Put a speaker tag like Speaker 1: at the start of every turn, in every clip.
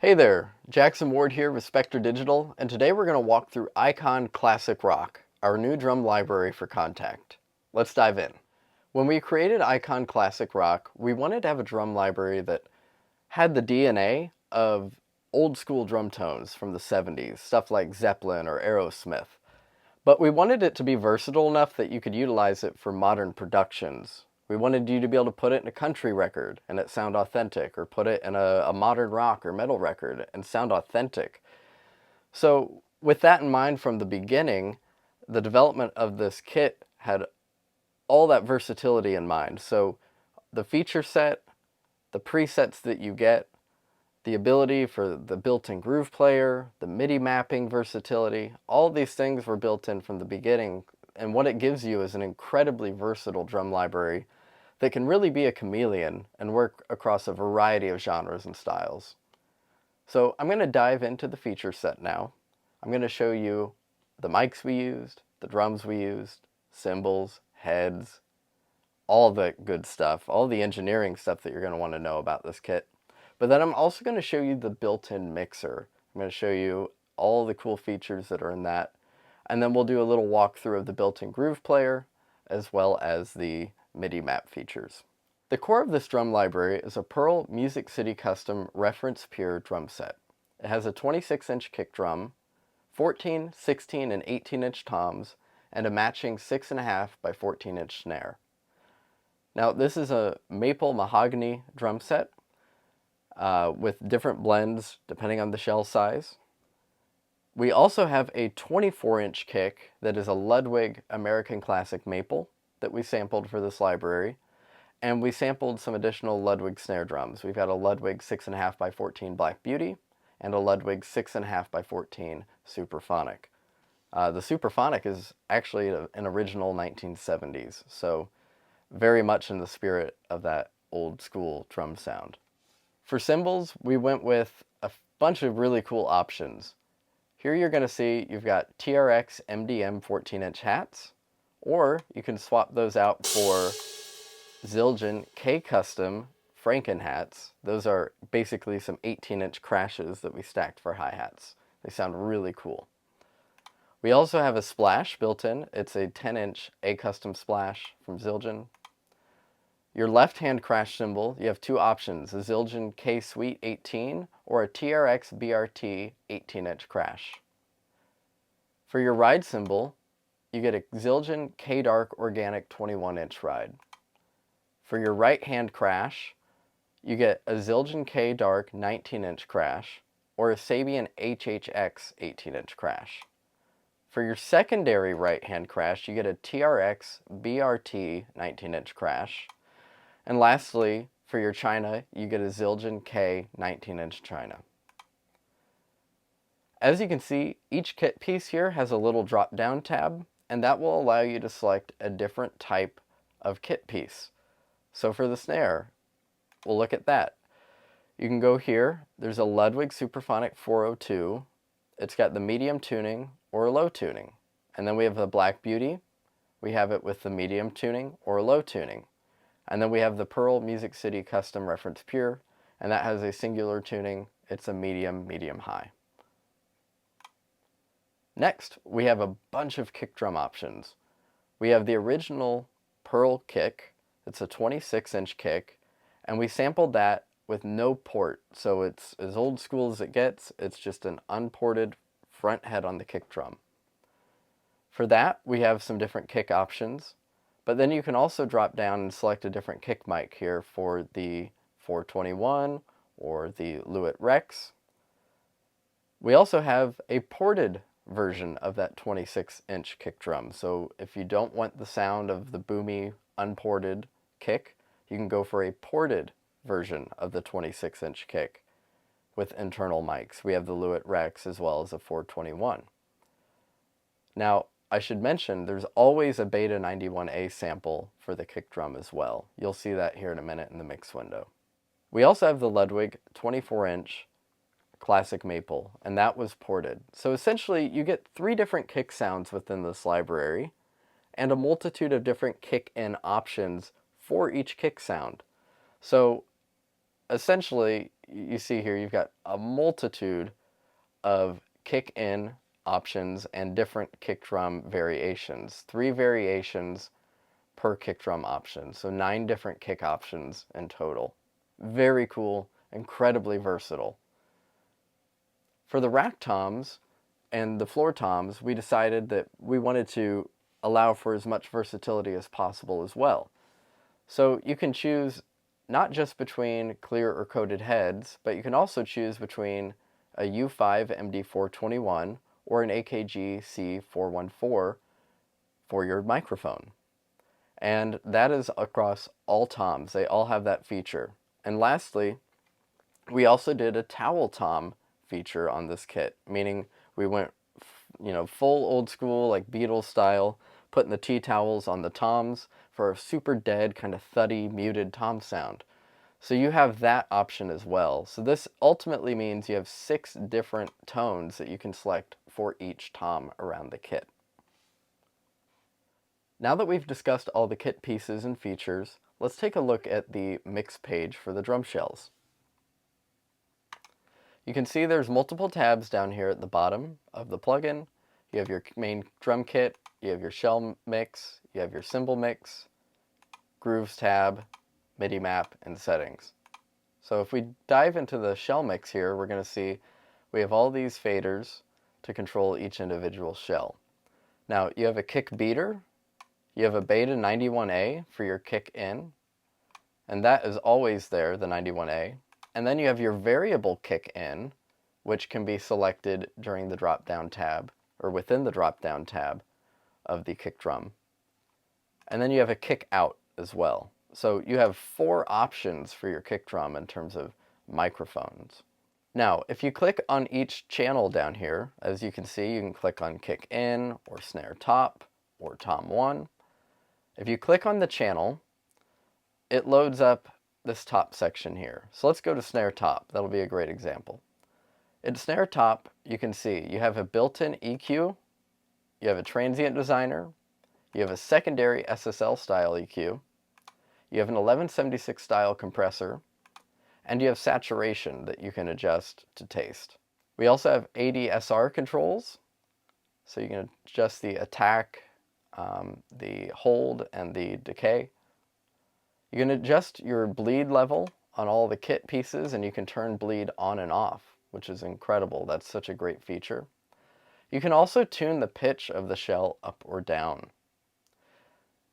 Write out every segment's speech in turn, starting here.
Speaker 1: Hey there, Jackson Ward here with Spectre Digital, and today we're going to walk through Icon Classic Rock, our new drum library for Kontakt. Let's dive in. When we created Icon Classic Rock, we wanted to have a drum library that had the DNA of old school drum tones from the 70s, stuff like Zeppelin or Aerosmith. But we wanted it to be versatile enough that you could utilize it for modern productions. We wanted you to be able to put it in a country record and it sound authentic, or put it in a modern rock or metal record and sound authentic. So with that in mind from the beginning, the development of this kit had all that versatility in mind. So the feature set, the presets that you get, the ability for the built-in groove player, the MIDI mapping versatility, all of these things were built in from the beginning, and what it gives you is an incredibly versatile drum library that can really be a chameleon and work across a variety of genres and styles. So I'm going to dive into the feature set now. I'm going to show you the mics we used, the drums we used, cymbals, heads, all the good stuff, all the engineering stuff that you're going to want to know about this kit. But then I'm also going to show you the built-in mixer. I'm going to show you all the cool features that are in that. And then we'll do a little walkthrough of the built-in groove player, as well as the MIDI map features. The core of this drum library is a Pearl Music City Custom Reference Pure drum set. It has a 26-inch kick drum, 14, 16, and 18-inch toms, and a matching 6.5 by 14-inch snare. Now this is a maple mahogany drum set with different blends depending on the shell size. We also have a 24-inch kick that is a Ludwig American Classic Maple that we sampled for this library, and we sampled some additional Ludwig snare drums. We've got a Ludwig 6.5 by 14 Black Beauty and a Ludwig 6.5 by 14 Superphonic. The Superphonic is actually an original 1970s, so very much in the spirit of that old school drum sound. For cymbals, we went with a bunch of really cool options. Here you're going to see you've got TRX MDM 14-inch hats, or you can swap those out for Zildjian K-Custom Franken hats. Those are basically some 18-inch crashes that we stacked for hi-hats. They sound really cool. We also have a splash built in. It's a 10-inch A-Custom splash from Zildjian. Your left-hand crash cymbal, you have two options, a Zildjian K-Suite 18 or a TRX BRT 18-inch crash. For your ride cymbal, you get a Zildjian K-Dark Organic 21-inch ride. For your right-hand crash, you get a Zildjian K-Dark 19-inch crash or a Sabian HHX 18-inch crash. For your secondary right-hand crash, you get a TRX BRT 19-inch crash. And lastly, for your China, you get a Zildjian K 19-inch China. As you can see, each kit piece here has a little drop-down tab, and that will allow you to select a different type of kit piece. So for the snare, we'll look at that. You can go here, there's a Ludwig Superphonic 402. It's got the medium tuning or low tuning. And then we have the Black Beauty. We have it with the medium tuning or low tuning. And then we have the Pearl Music City Custom Reference Pure, and that has a singular tuning. It's a medium, medium-high. Next, we have a bunch of kick drum options. We have the original Pearl kick. It's a 26-inch kick, and we sampled that with no port, so it's as old school as it gets. It's just an unported front head on the kick drum. For that, we have some different kick options. But then you can also drop down and select a different kick mic here for the 421 or the Lewitt Rex. We also have a ported version of that 26-inch kick drum. So if you don't want the sound of the boomy, unported kick, you can go for a ported version of the 26-inch kick with internal mics. We have the Lewitt Rex as well as a 421. Now, I should mention there's always a Beta 91A sample for the kick drum as well. You'll see that here in a minute in the mix window. We also have the Ludwig 24-inch Classic Maple, and that was ported. So essentially you get 3 different kick sounds within this library and a multitude of different kick-in options for each kick sound. So essentially, you see here, you've got a multitude of kick in options and different kick drum variations. 3 variations per kick drum option, so 9 different kick options in total. Very cool, incredibly versatile. For the rack toms and the floor toms, we decided that we wanted to allow for as much versatility as possible as well. So you can choose not just between clear or coated heads, but you can also choose between a U5 MD421 or an AKG C414 for your microphone. And that is across all toms. They all have that feature. And lastly, we also did a towel tom feature on this kit, meaning we went, full old school, like Beatles style, putting the tea towels on the toms for a super dead, kind of thuddy, muted tom sound. So you have that option as well. So this ultimately means you have 6 different tones that you can select for each tom around the kit. Now that we've discussed all the kit pieces and features, let's take a look at the mix page for the drum shells. You can see there's multiple tabs down here at the bottom of the plugin. You have your main drum kit, you have your shell mix, you have your cymbal mix, grooves tab, MIDI map, and settings. So if we dive into the shell mix here, we're going to see we have all these faders to control each individual shell. Now you have a kick beater, you have a beta 91A for your kick in, and that is always there, the 91A. And then you have your variable kick in, which can be selected during the drop down tab, or within the drop down tab of the kick drum. And then you have a kick out as well. So you have 4 options for your kick drum in terms of microphones. Now, if you click on each channel down here, as you can see, you can click on kick in, or snare top, or tom 1. If you click on the channel, it loads up this top section here. So let's go to snare top. That'll be a great example. In snare top, you can see you have a built-in EQ, you have a Transient Designer, you have a secondary SSL style EQ, you have an 1176 style compressor, and you have saturation that you can adjust to taste. We also have ADSR controls, so you can adjust the attack, the hold, and the decay. You can adjust your bleed level on all the kit pieces, and you can turn bleed on and off, which is incredible. That's such a great feature. You can also tune the pitch of the shell up or down.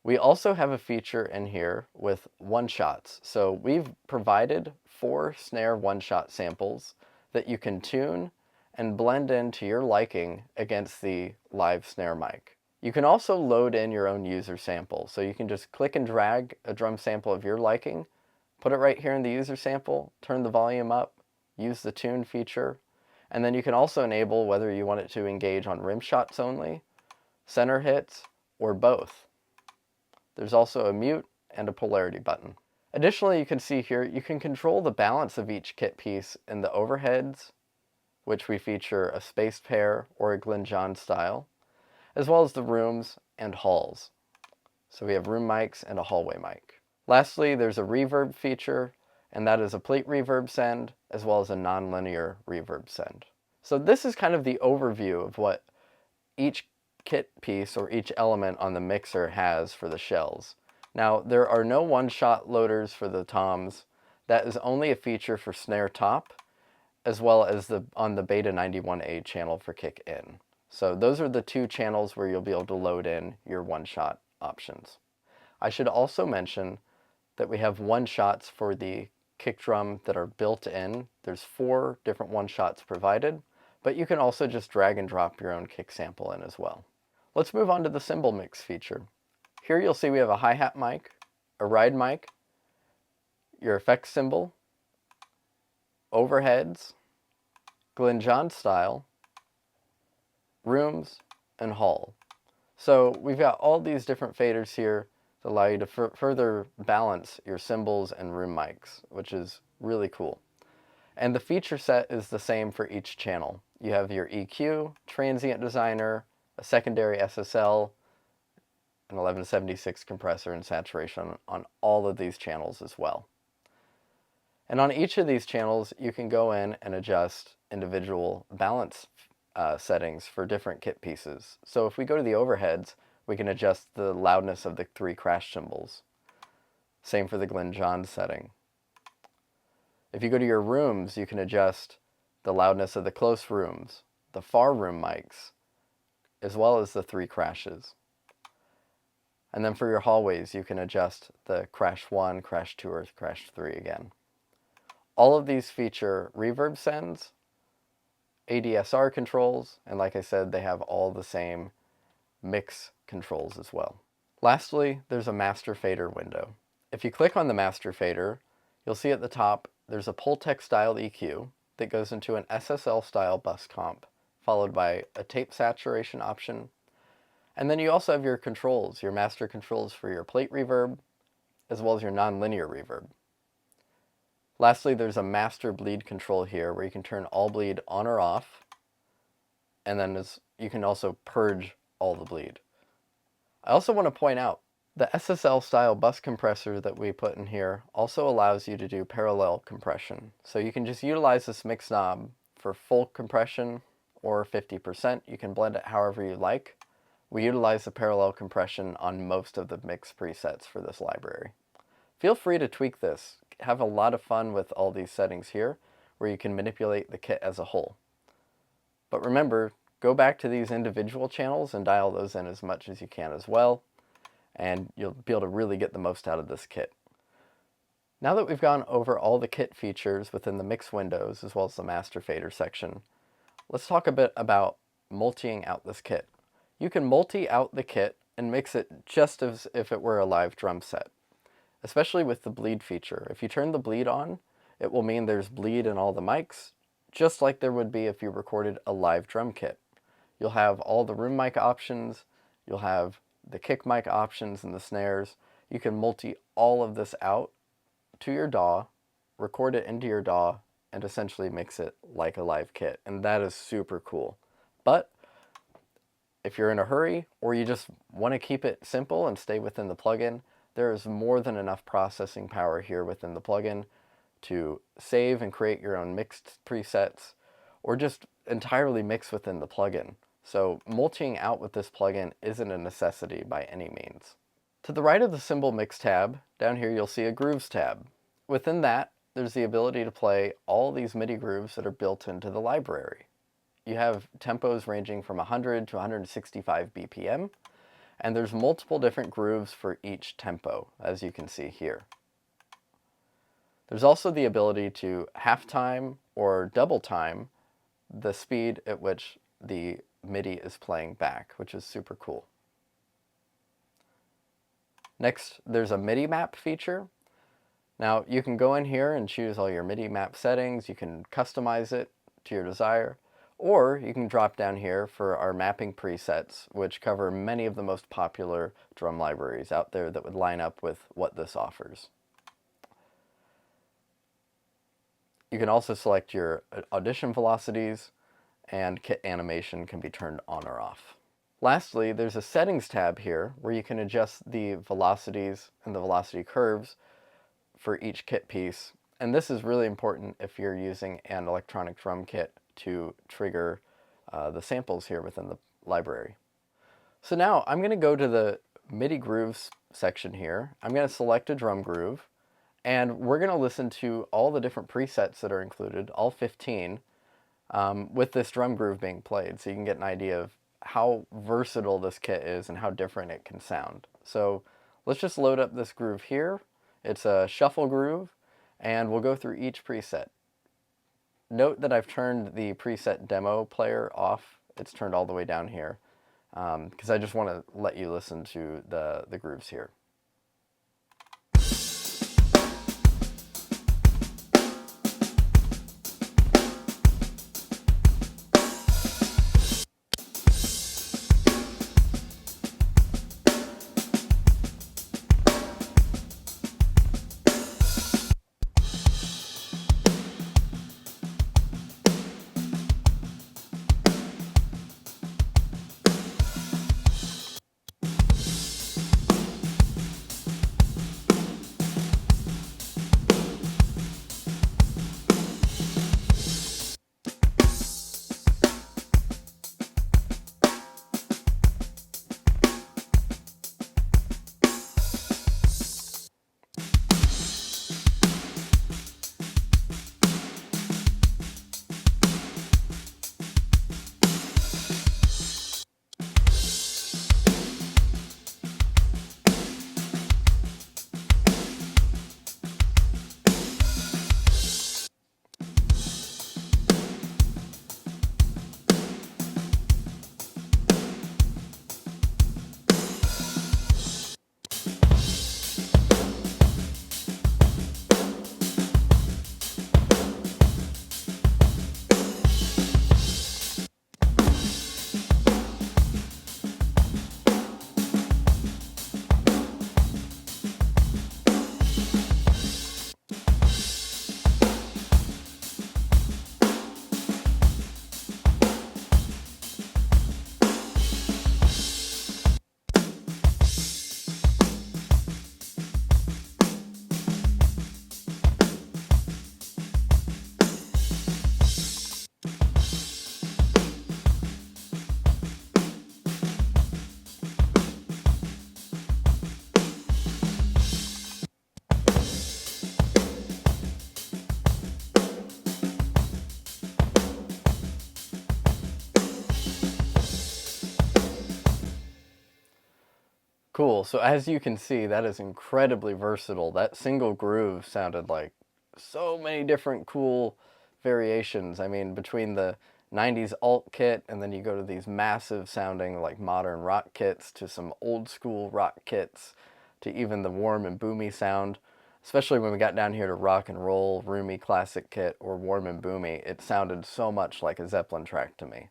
Speaker 1: We also have a feature in here with one-shots. So we've provided 4 snare one-shot samples that you can tune and blend into your liking against the live snare mic. You can also load in your own user sample. So you can just click and drag a drum sample of your liking, put it right here in the user sample, turn the volume up, use the tune feature, and then you can also enable whether you want it to engage on rim shots only, center hits, or both. There's also a mute and a polarity button. Additionally, you can see here, you can control the balance of each kit piece in the overheads, which we feature a spaced pair or a Glenn John style, as well as the rooms and halls. So we have room mics and a hallway mic. Lastly, there's a reverb feature, and that is a plate reverb send, as well as a nonlinear reverb send. So this is kind of the overview of what each kit piece or each element on the mixer has for the shells. Now, there are no one-shot loaders for the toms. That is only a feature for snare top, as well as on the beta 91A channel for kick in. So those are the 2 channels where you'll be able to load in your one-shot options. I should also mention that we have one-shots for the kick drum that are built in. There's 4 different one-shots provided, but you can also just drag and drop your own kick sample in as well. Let's move on to the cymbal mix feature. Here you'll see we have a hi-hat mic, a ride mic, your effects cymbal, overheads, Glenn John style, rooms, and hall. So we've got all these different faders here that allow you to further balance your cymbals and room mics, which is really cool. And the feature set is the same for each channel. You have your EQ, Transient Designer, a secondary SSL, an 1176 compressor, and saturation on all of these channels as well. And on each of these channels, you can go in and adjust individual balance settings for different kit pieces. So if we go to the overheads, we can adjust the loudness of the 3 crash cymbals. Same for the Glenn Johns setting. If you go to your rooms, you can adjust the loudness of the close rooms, the far room mics, as well as the 3 crashes. And then for your hallways, you can adjust the crash 1, crash 2, or crash 3 again. All of these feature reverb sends, ADSR controls, and like I said, they have all the same mix controls as well. Lastly, there's a master fader window. If you click on the master fader, you'll see at the top there's a Pultec style EQ that goes into an SSL style bus comp, followed by a tape saturation option. And then you also have your controls, your master controls for your plate reverb, as well as your nonlinear reverb. Lastly, there's a master bleed control here where you can turn all bleed on or off, and then you can also purge all the bleed. I also want to point out, the SSL style bus compressor that we put in here also allows you to do parallel compression. So you can just utilize this mix knob for full compression or 50%. You can blend it however you like. We utilize the parallel compression on most of the mix presets for this library. Feel free to tweak this. Have a lot of fun with all these settings here, where you can manipulate the kit as a whole. But remember, go back to these individual channels and dial those in as much as you can as well, and you'll be able to really get the most out of this kit. Now that we've gone over all the kit features within the mix windows, as well as the master fader section, let's talk a bit about multiing out this kit. You can multi out the kit and mix it just as if it were a live drum set, especially with the bleed feature. If you turn the bleed on, it will mean there's bleed in all the mics, just like there would be if you recorded a live drum kit. You'll have all the room mic options, you'll have the kick mic options and the snares. You can multi all of this out to your DAW, record it into your DAW, and essentially mix it like a live kit. And that is super cool. But if you're in a hurry, or you just want to keep it simple and stay within the plugin, there is more than enough processing power here within the plugin to save and create your own mixed presets, or just entirely mix within the plugin. So multiing out with this plugin isn't a necessity by any means. To the right of the Cymbal Mix tab, down here you'll see a Grooves tab. Within that, there's the ability to play all these MIDI grooves that are built into the library. You have tempos ranging from 100 to 165 BPM, and there's multiple different grooves for each tempo, as you can see here. There's also the ability to half time or double time the speed at which the MIDI is playing back, which is super cool. Next, there's a MIDI map feature. Now, you can go in here and choose all your MIDI map settings. You can customize it to your desire, or you can drop down here for our mapping presets, which cover many of the most popular drum libraries out there that would line up with what this offers. You can also select your audition velocities, and kit animation can be turned on or off. Lastly, there's a settings tab here where you can adjust the velocities and the velocity curves for each kit piece. And this is really important if you're using an electronic drum kit to trigger the samples here within the library. So now I'm going to go to the MIDI grooves section here. I'm going to select a drum groove, and we're going to listen to all the different presets that are included, all 15, with this drum groove being played, so you can get an idea of how versatile this kit is and how different it can sound. So let's just load up this groove here. It's a shuffle groove, and we'll go through each preset. Note that I've turned the preset demo player off. It's turned all the way down here, because I just want to let you listen to the grooves here. Cool. So as you can see, that is incredibly versatile. That single groove sounded like so many different cool variations. I mean, between the 90s alt kit and then you go to these massive sounding like modern rock kits to some old school rock kits to even the warm and boomy sound. Especially when we got down here to rock and roll, roomy classic kit, or warm and boomy, it sounded so much like a Zeppelin track to me.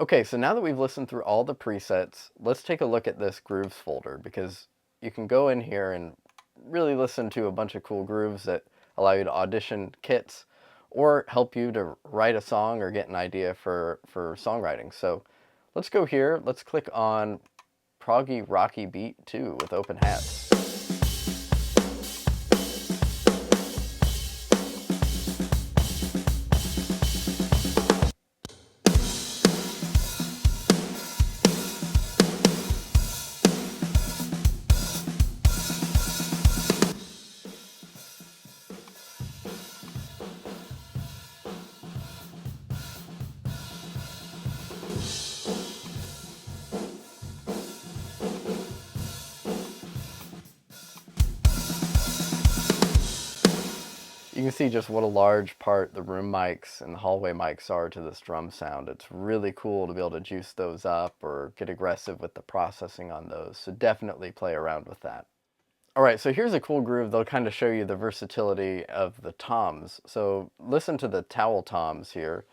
Speaker 1: Okay, so now that we've listened through all the presets, let's take a look at this grooves folder, because you can go in here and really listen to a bunch of cool grooves that allow you to audition kits or help you to write a song or get an idea for songwriting. So let's go here, let's click on Proggy Rocky Beat 2 with open hats. You can see just what a large part the room mics and the hallway mics are to this drum sound. It's really cool to be able to juice those up or get aggressive with the processing on those. So definitely play around with that. All right, so here's a cool groove that'll kind of show you the versatility of the toms. So listen to the towel toms here.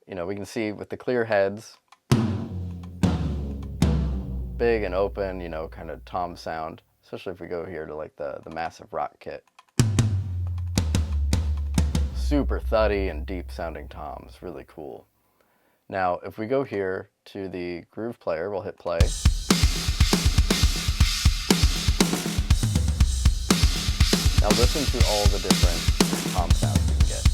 Speaker 1: You know, we can see with the clear heads, big and open, you know, kind of tom sound, especially if we go here to like the massive rock kit. Super thuddy and deep sounding toms, really cool. Now, if we go here to the groove player, we'll hit play. Now listen to all the different tom sounds you can get.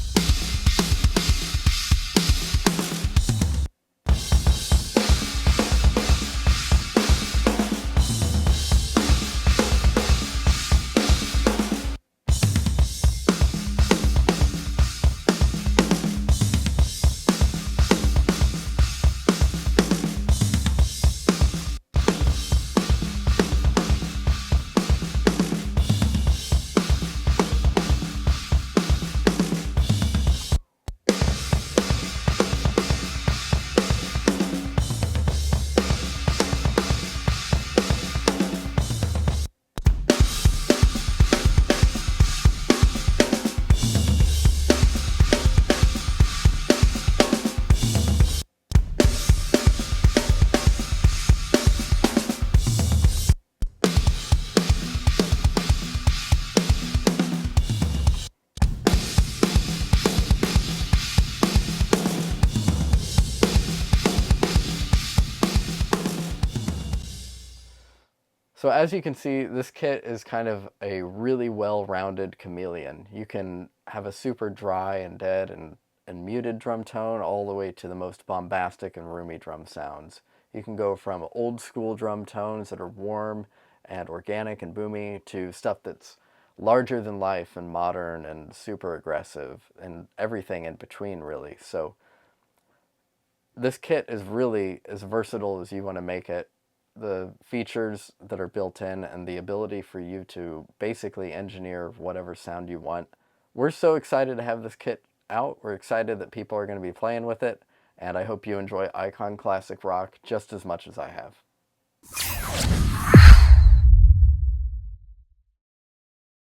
Speaker 1: So as you can see, this kit is kind of a really well-rounded chameleon. You can have a super dry and dead and muted drum tone all the way to the most bombastic and roomy drum sounds. You can go from old school drum tones that are warm and organic and boomy to stuff that's larger than life and modern and super aggressive and everything in between, really. So this kit is really as versatile as you want to make it. The features that are built in and the ability for you to basically engineer whatever sound you want. We're so excited to have this kit out. We're excited that people are going to be playing with it, and I hope you enjoy Icon Classic Rock just as much as I have.